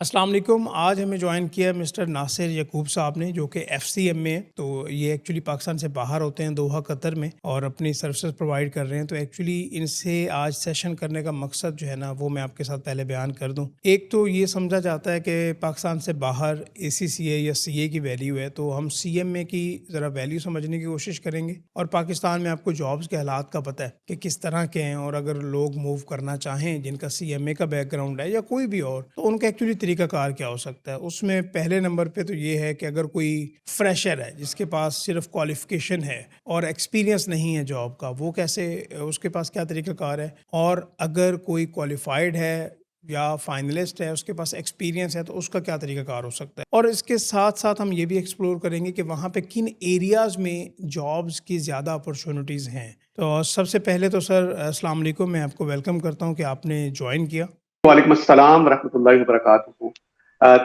अस्सलाम वालेकुम। आज हमें ज्वाइन किया मिस्टर नासिर यकूब साहब ने, जो कि एफसीएम में है। तो ये एक्चुअली पाकिस्तान से बाहर होते हैं, दोहा कतर में, और अपनी सर्विसेज प्रोवाइड कर रहे हैं। तो एक्चुअली इनसे आज सेशन करने का मकसद जो है ना, वो मैं आपके साथ पहले बयान कर दूं। एक तो ये समझा जाता है कि पाकिस्तान से बाहर ACCA या CA की वैल्यू है, तो हम CMA की ज़रा वैल्यू समझने की कोशिश करेंगे। और पाकिस्तान में आपको जॉब्स के हालात का पता है कि किस तरह के हैं, और अगर लोग मूव करना चाहें जिनका CMA का बैकग्राउंड है या कोई भी और, तो उनका एक्चुअली तरीकाकार क्या हो सकता है। उसमें पहले नंबर पे तो ये है कि अगर कोई फ्रेशर है जिसके पास सिर्फ क्वालिफिकेशन है और एक्सपीरियंस नहीं है जॉब का, वो कैसे, उसके पास क्या तरीकाकार है। और अगर कोई क्वालिफाइड है या फाइनलिस्ट है, उसके पास एक्सपीरियंस है, तो उसका क्या तरीकाकार हो सकता है। और इसके साथ साथ हम ये भी एक्सप्लोर करेंगे कि वहाँ पे किन एरियाज़ में जॉब्स की ज़्यादा अपॉर्चुनिटीज़ हैं। तो सबसे पहले तो सर अस्सलाम वालेकुम, मैं आपको वेलकम करता हूँ कि आपने ज्वाइन किया। वालेकुम अस्सलाम रहमतुल्लाहि व बरकातुहू।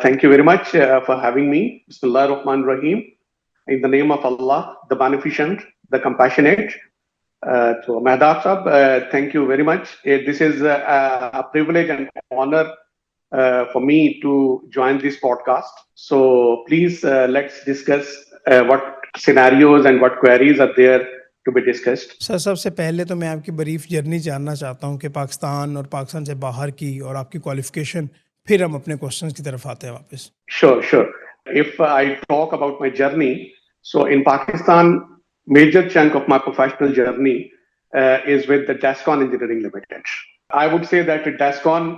Thank you very much for having me. Bismillahir Rahmanir Rahim. In the name of Allah, the Beneficent, the Compassionate. So, Mehdab Sahab, thank you very much. This is a privilege and honor for me to join this podcast. So, please let's discuss what scenarios and what queries are there to be discussed. Sir सबसे पहले तो मैं आपकी brief journey जानना चाहता हूँ कि पाकिस्तान और पाकिस्तान से बाहर की और आपकी क्वालिफिकेशन, फिर हम अपने क्वेश्चंस की तरफ आते हैं वापस। Sure, sure. If I talk about my journey, so in Pakistan, major chunk of my professional journey is with the Dascon Engineering Limited. I would say that Dascon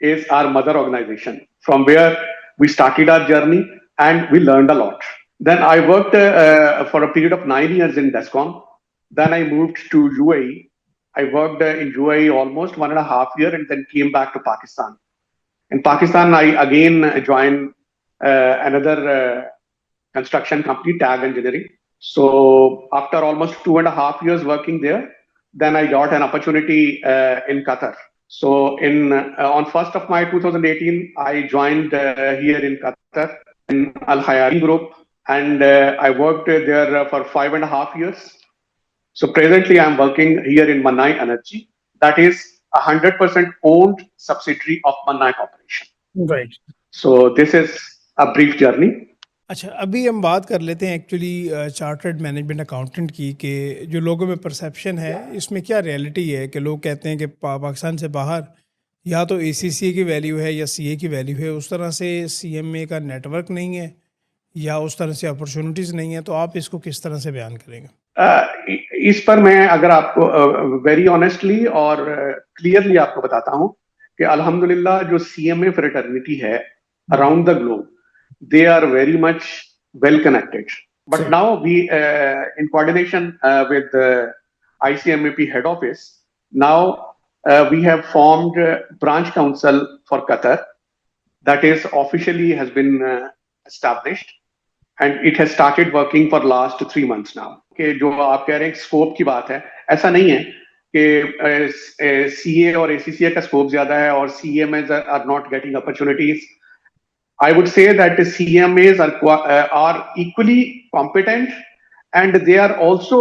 is our mother organization from where we started our journey and we learned a lot. Then I worked for a period of 9 years in Dascon. Then I moved to UAE. I worked in UAE almost 1.5 years and then came back to Pakistan. In Pakistan, I again joined another construction company, TAG Engineering. So after almost 2.5 years working there, then I got an opportunity in Qatar. So on 1st of May 2018, I joined here in Qatar in Al Hayari Group, and I worked there for 5.5 years. So presently, I'm working here in Manai Energy. That is 100% owned subsidiary of Manai Corporation. Right. So this is a brief journey. अच्छा, अभी हम बात कर लेते हैं actually chartered management accountant की, कि जो लोगों में परसेप्शन है इसमें क्या रियलिटी है। कि लोग कहते हैं कि पाकिस्तान से बाहर या तो ACCA की वैल्यू है या CA की वैल्यू है, उस तरह से CMA का नेटवर्क नहीं है या उस तरह से अपॉर्चुनिटीज़ नहीं है। तो आप इसको किस तरह से बयान करेंगे? इस पर मैं अगर आपको वेरी ऑनेस्टली और क्लियरली आपको बताता हूं कि अल्हम्दुलिल्लाह जो CMA फ्रेटर्निटी है around the globe, they are very much well connected. But Sure. now we, in coordination with the ICMAP head office, now we have formed branch council for Qatar. That is officially has been established, and it has started working for last 3 months now. कि जो आप कह रहे हैं scope की बात है, ऐसा नहीं है कि CA और ACCA का स्कोप ज्यादा है और CMAs are not getting opportunities. I would say that the CMAs are equally competent, and they are also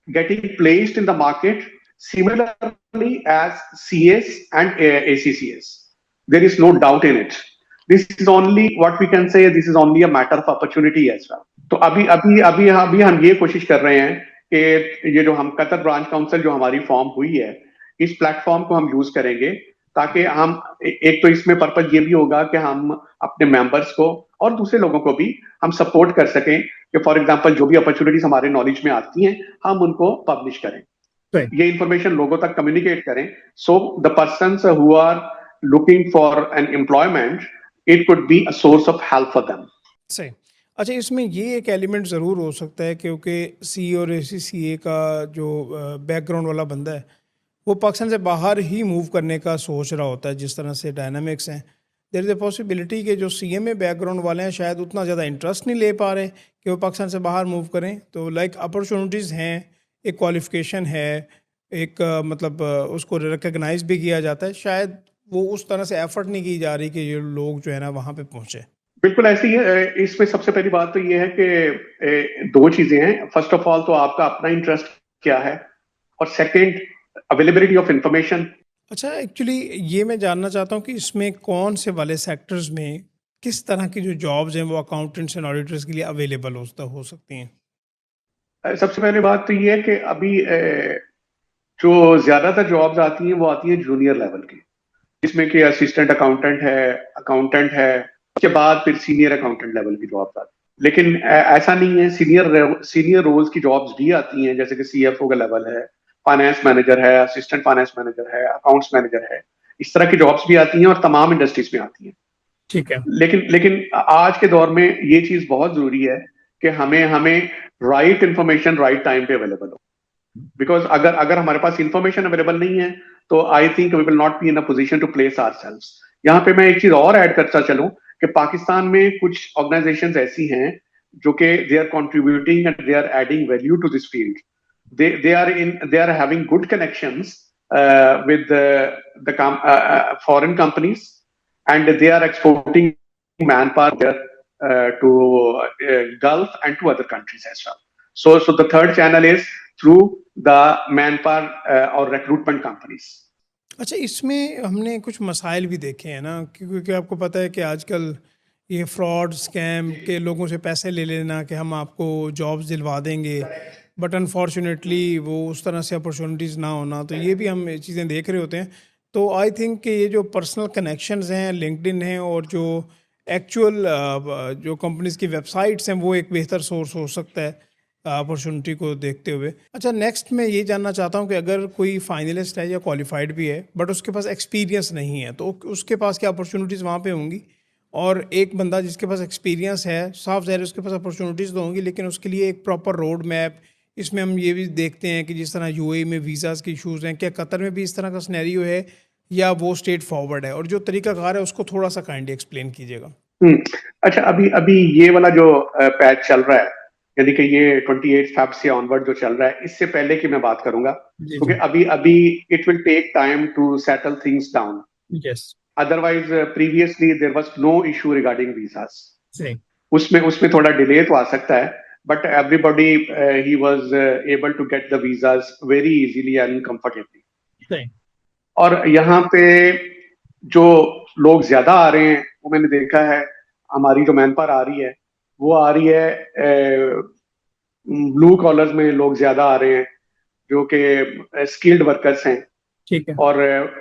getting placed in the market similarly as CAs and ACCAs. There is no doubt in it. This is only what we can say. This is only a matter of opportunity as well. तो अभी हम ये कोशिश कर रहे हैं कि ये जो हम कतर ब्रांच काउंसिल जो हमारी फॉर्म हुई है, इस प्लेटफॉर्म को हम यूज करेंगे ताकि हम एक तो इसमें पर्पज ये भी होगा कि हम अपने मेंबर्स को और दूसरे लोगों को भी हम सपोर्ट कर सकें कि फॉर एग्जांपल जो भी अपॉर्चुनिटीज हमारे नॉलेज में आती हैं हम उनको पब्लिश करें, ये इंफॉर्मेशन लोगों तक कम्युनिकेट करें, so the persons who are looking for an employment, it could be a source of help for them. सही। अच्छा, इसमें ये एक एलिमेंट ज़रूर हो सकता है क्योंकि CA और ACCA का जो बैकग्राउंड वाला बंदा है वो पाकिस्तान से बाहर ही मूव करने का सोच रहा होता है। जिस तरह से डायनामिक्स हैं, देयर इज़ अ पॉसिबिलिटी कि जो CMA बैकग्राउंड वाले हैं शायद उतना ज़्यादा इंटरेस्ट नहीं ले पा रहे कि वो पाकिस्तान से बाहर मूव करें। तो लाइक अपॉर्चुनिटीज़ हैं, एक क्वालिफिकेशन है, एक मतलब उसको रिकग्नाइज भी किया जाता है, शायद वो उस तरह से एफर्ट नहीं की जा रही कि ये लोग जो है ना वहाँ पे पहुँचे। बिल्कुल ऐसी है। इसमें सबसे पहली बात तो ये है कि दो चीजें हैं। फर्स्ट ऑफ ऑल तो आपका अपना इंटरेस्ट क्या है, और सेकंड अवेलेबिलिटी ऑफ इंफॉर्मेशन। अच्छा, एक्चुअली ये मैं जानना चाहता हूँ कि इसमें कौन से वाले सेक्टर्स में किस तरह की जो जॉब्स हैं वो अकाउंटेंट्स एंड ऑडिटर्स के लिए अवेलेबल हो सकती हैं? सबसे पहले बात तो ये है कि अभी जो ज्यादातर जॉब्स आती हैं वो आती हैं जूनियर लेवल की, जिसमें कि असिस्टेंट अकाउंटेंट है, उसके बाद फिर सीनियर अकाउंटेंट लेवल की जॉब्स आती हैं। लेकिन ऐसा नहीं है, सीनियर रोल्स की जॉब्स भी आती हैं, जैसे कि सीएफओ का लेवल है, फाइनेंस मैनेजर है, असिस्टेंट फाइनेंस मैनेजर है, अकाउंट्स मैनेजर है। इस तरह की जॉब्स भी आती हैं और तमाम इंडस्ट्रीज में आती हैं। ठीक है। लेकिन आज के दौर में ये चीज बहुत जरूरी है कि हमें हमें राइट इंफॉर्मेशन राइट टाइम पे अवेलेबल हो। बिकॉज अगर अगर हमारे पास इंफॉर्मेशन अवेलेबल नहीं है तो I think we will not be in a position to place ourselves. यहाँ पे मैं एक चीज और ऐड करता चलूं कि पाकिस्तान में कुछ ऑर्गेनाइजेशंस ऐसी हैं जो कि they are contributing and they are adding value to this field. They are having good connections with the foreign companies, and they are exporting manpower there to Gulf and to other countries as well. So the third channel is through the manpower or recruitment companies. अच्छा, इसमें हमने कुछ मसाइल भी देखे हैं ना, क्योंकि आपको पता है कि आजकल ये फ्रॉड स्कैम के लोगों से पैसे ले लेना कि हम आपको जॉब्स दिलवा देंगे, बट अनफॉर्चुनेटली वो उस तरह से अपॉर्चुनिटीज़ ना होना, तो ये भी हम चीज़ें देख रहे होते हैं। तो आई थिंक कि ये जो पर्सनल कनेक्शंस हैं, लिंक्डइन हैं, और जो एक्चुअल जो कंपनीज़ की वेबसाइट्स हैं, वो एक बेहतर सोर्स हो सकता है अपॉर्चुनिटी को देखते हुए। अच्छा, नेक्स्ट मैं ये जानना चाहता हूँ कि अगर कोई फाइनलिस्ट है या क्वालिफाइड भी है बट उसके पास एक्सपीरियंस नहीं है, तो उसके पास क्या अपॉर्चुनिटीज़ वहाँ पे होंगी? और एक बंदा जिसके पास एक्सपीरियंस है, साफ ज़ाहिर है उसके पास अपॉर्चुनिटीज़ तो होंगी, लेकिन उसके लिए एक प्रॉपर रोड मैप, इसमें हम ये भी देखते हैं कि जिस तरह यूएई में वीज़ाज़ के इशूज़ हैं, क्या कतर में भी इस तरह का सिनेरियो है या वो स्ट्रेट फॉरवर्ड है? और जो तरीकाकार है उसको थोड़ा सा काइंडली एक्सप्लेन कीजिएगा। हम्म। अच्छा, अभी अभी ये वाला जो पैच चल रहा है, यानी कि ये 28 फेब से ऑनवर्ड जो चल रहा है, इससे पहले की मैं बात करूंगा, जी क्योंकि जी। अभी अभी it will take time to settle things down. Yes. Otherwise previously there was no issue regarding visas. सही। उसमें उसमें थोड़ा डिले तो आ सकता है, बट एवरीबॉडी ही was able to get the visas very easily and comfortably. सही। और यहाँ पे जो लोग ज्यादा आ रहे हैं, वो मैंने देखा है, हमारी जो मैन पावर आ रही है वो आ रही है ब्लू कॉलर्स में, लोग ज्यादा आ रहे हैं जो कि स्किल्ड वर्कर्स हैं। ठीक है। और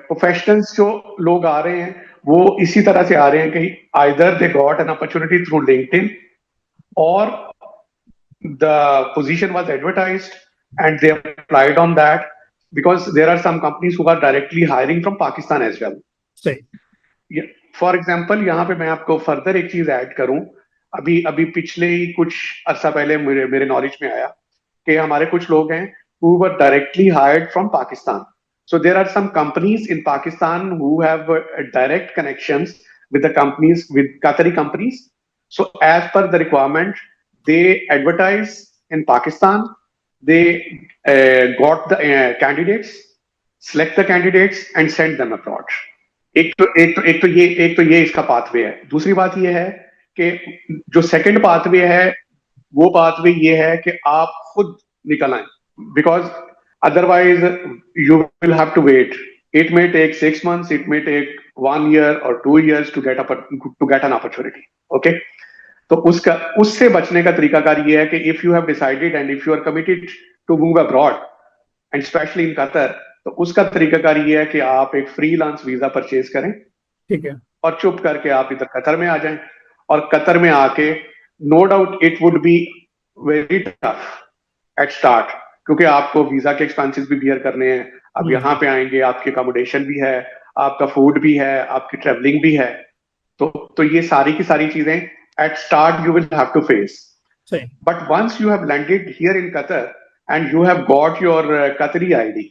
प्रोफेशनल्स जो लोग आ रहे हैं वो इसी तरह से आ रहे हैं कि either they got an opportunity through LinkedIn, और the position was advertised and they applied on that, because there are some companies who are directly hiring from Pakistan as well. सही। फॉर एग्जाम्पल, यहाँ पे मैं आपको further एक चीज add करूं, अभी अभी पिछले ही कुछ अर्सा पहले मेरे मेरे नॉलेज में आया कि हमारे कुछ लोग हैं who were directly hired from Pakistan. So there are some companies in Pakistan who have direct connections with the companies, with Qatari companies. So as per the requirement, they advertise in Pakistan. They got the candidates, select the candidates, and send them abroad. एक तो ये इसका pathway है। दूसरी बात ये है कि जो सेकंड पाथवे है, वो पाथवे ये है कि आप खुद निकल आए, because otherwise you will have to wait. It may take 6 months, इट मे टेक 1 year or 2 years to get an opportunity. Okay, तो उससे बचने का तरीकाकार ये है कि if you have decided and if you are committed to move abroad and specially in Qatar, तो उसका तरीकाकार ये है कि आप एक फ्रीलांस वीजा परचेज करें। ठीक है। और चुप करके आप इधर कतर में आ जाएं, और कतर में आके no doubt it would be very tough at start, क्योंकि आपको वीजा के एक्सपेंसेस भी बियर करने हैं। अब यहाँ पे आएंगे, आपकी अकोमोडेशन भी है, आपका फूड भी है, आपकी ट्रेवलिंग भी है। तो ये सारी की सारी चीजें at start you will have to face. सही। But once you have landed here in Qatar and you have got your Qatari ID,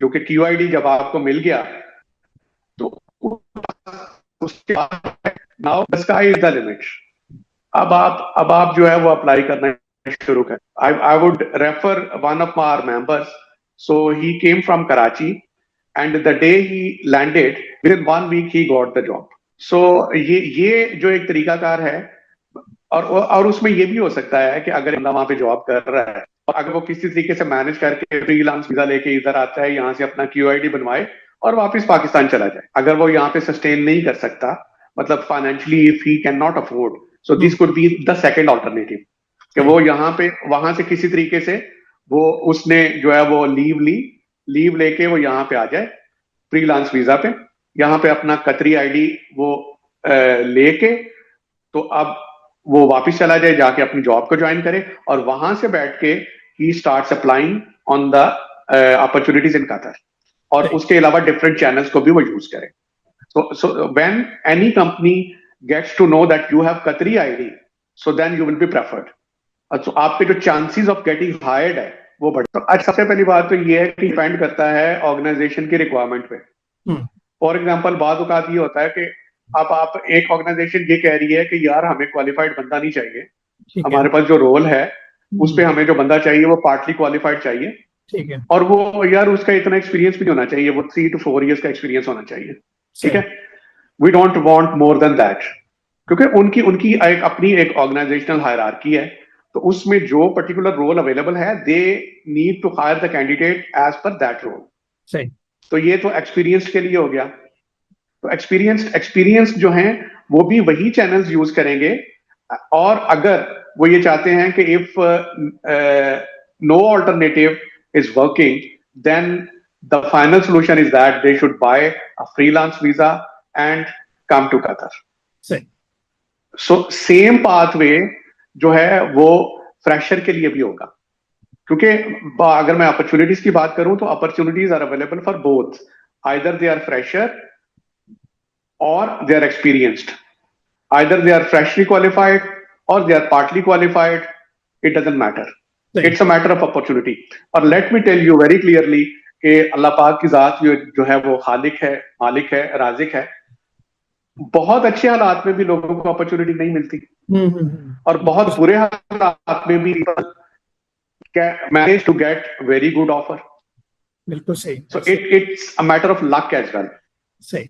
जो कि QID जब आपको मिल गया, तो उसके बाद now the sky is the limit. अब आप जो है वो अप्लाई करना शुरू कर। I would refer one of our members, so he came from Karachi and the day he landed, within 1 week he got the job. So ये जो एक तरीकाकार है, और उसमें ये भी हो सकता है कि अगर बंदा वहां पे जॉब कर रहा है और अगर वो किसी तरीके से मैनेज करके फ्रीलांस वीजा लेके इधर आता है, यहाँ से अपना QID बनवाए और वापस पाकिस्तान चला जाए। अगर वो यहाँ पे सस्टेन नहीं कर सकता, मतलब financially if he can not afford, so this could be the second alternative कि वो यहाँ पे वहां से किसी तरीके से वो उसने जो है वो लीव लेके वो यहाँ पे आ जाए फ्रीलांस वीजा पे, यहाँ पे अपना कतरी आईडी वो लेके, तो अब वो वापस चला जाए, जाके अपनी जॉब को ज्वाइन करे और वहां से बैठ के ही start applying on the opportunities in Qatar, और उसके अलावा डिफरेंट चैनल्स को भी वो यूज करे। So when any company gets to know that you have Qatari ID, so then you will be preferred. तो आपके जो चांसेस ऑफ गेटिंग हायर्ड है वो बढ़। तो आज सबसे पहली बात तो ये है कि डिपेंड करता है ऑर्गेनाइजेशन की रिक्वायरमेंट पे। फॉर एग्जांपल बाद औकात ये होता है कि अब आप एक ऑर्गेनाइजेशन ये कह रही है कि यार हमें क्वालिफाइड बंदा नहीं चाहिए, हमारे पास जो रोल है उस पे हमें जो बंदा चाहिए वो पार्टली क्वालिफाइड चाहिए, ठीक है, और वो यार उसका इतना एक्सपीरियंस भी नहीं होना चाहिए, वो 3 to 4 years का एक्सपीरियंस होना चाहिए, ठीक है। We don't want more than that, क्योंकि उनकी उनकी एक अपनी एक ऑर्गेनाइजेशनल हायरार्की है, तो उसमें जो पर्टिकुलर रोल अवेलेबल है they need to hire the candidate as per that role. सही। तो ये तो एक्सपीरियंस के लिए हो गया। तो एक्सपीरियंस जो हैं वो भी वही चैनल्स यूज करेंगे, और अगर वो ये चाहते हैं कि if no alternative is working, then the final solution is that they should buy a freelance visa and come to Qatar. सही। सो सेम पाथवे जो है वो फ्रेशर के लिए भी होगा, क्योंकि अगर मैं अपॉर्चुनिटीज की बात करूं तो opportunities are available for both, either they are fresher or they are experienced. Either they are freshly qualified or they are partly qualified. It doesn't matter. Right. It's a matter of opportunity. और let me tell you very clearly कि अल्लाह पाक की जात जो है वो खालिक है, मालिक है, राजिक है। बहुत अच्छे हालात में भी लोगों को अपॉर्चुनिटी नहीं मिलती, और बहुत बुरे हालात में भी manage to get very good offer. बिल्कुल सही। So it's a matter of luck as well. सही।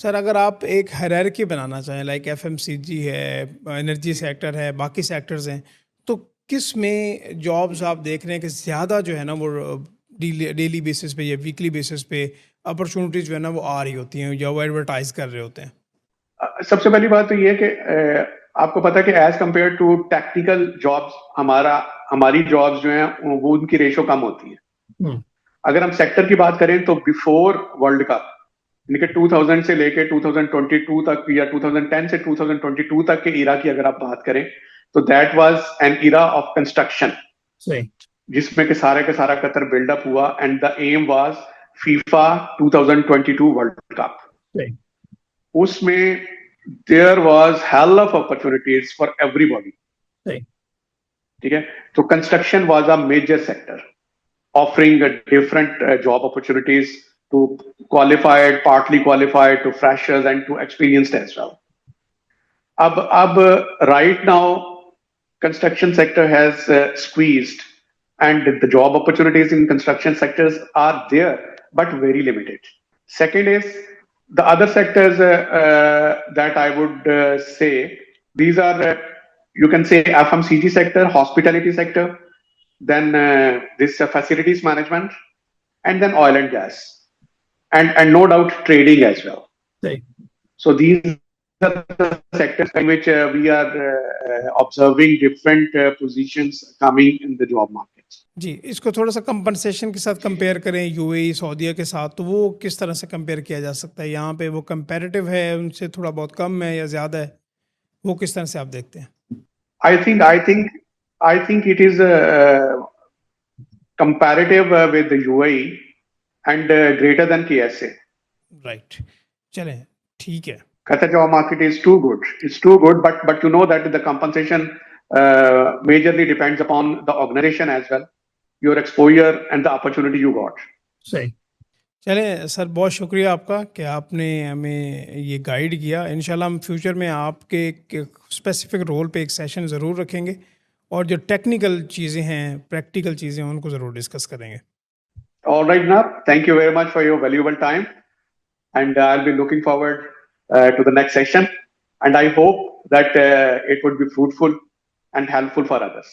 सर अगर आप एक हायरार्की बनाना चाहें, लाइक एफएमसीजी है, एनर्जी सेक्टर है, बाकी सेक्टर्स हैं, तो किस में जॉब्स आप देख रहे हैं कि ज़्यादा जो है ना वो डेली बेसिस पे या वीकली बेसिस पे अपॉर्चुनिटीज जो है ना वो आ रही होती हैं या वो एडवर्टाइज कर रहे होते हैं? सबसे पहली बात तो ये है कि आपको पता है कि as compare to technical jobs हमारी जॉब्स जो हैं वो उनकी रेशो कम होती है। अगर हम सेक्टर की बात करें तो बिफोर वर्ल्ड कप, यानी कि 2000 से लेके 2022 तक या 2010 से 2022 तक के इरा की अगर आप बात करें तो that was an era of construction, जिसमें के सारा कतर बिल्डअप हुआ, and the aim was FIFA 2022 World Cup. उसमें there was hell of opportunities for everybody, ठीक है। तो construction was a major sector offering different job opportunities to qualified, partly qualified, to freshers and to experienced as well. Ab right now, construction sector has squeezed, and the job opportunities in construction sectors are there, but very limited. Second is the other sectors that I would say, these are, you can say FMCG sector, hospitality sector, then this facilities management, and then oil and gas, and no doubt trading as well. Right. So these are the sectors in which we are observing different positions coming in the job markets. जी, इसको थोड़ा सा compensation के साथ compare करें UAE सऊदीया के साथ, तो वो किस तरह से कंपेयर किया जा सकता है? यहाँ पे वो कंपैरेटिव है, उनसे थोड़ा बहुत कम है या ज़्यादा है, वो किस तरह से आप देखते हैं? I think it is comparative with the UAE and greater than KSA. Right. चलें, ठीक है। Qatar job market is too good. It's too good, but you know that the compensation majorly depends upon the organization as well, your exposure and the opportunity you got. सही। चलें sir, बहुत शुक्रिया आपका कि आपने हमें ये गाइड किया। इंशाल्लाह हम फ्यूचर में आपके स्पेसिफिक रोल पे एक सेशन ज़रूर रखेंगे और जो टेक्निकल चीज़ें हैं, प्रैक्टिकल चीज़ें हैं, उनको ज़रूर डिस्कस करेंगे। All right, Nab. Thank you very much for your valuable time, and I'll be looking forward to the next session. And I hope that it would be fruitful and helpful for others.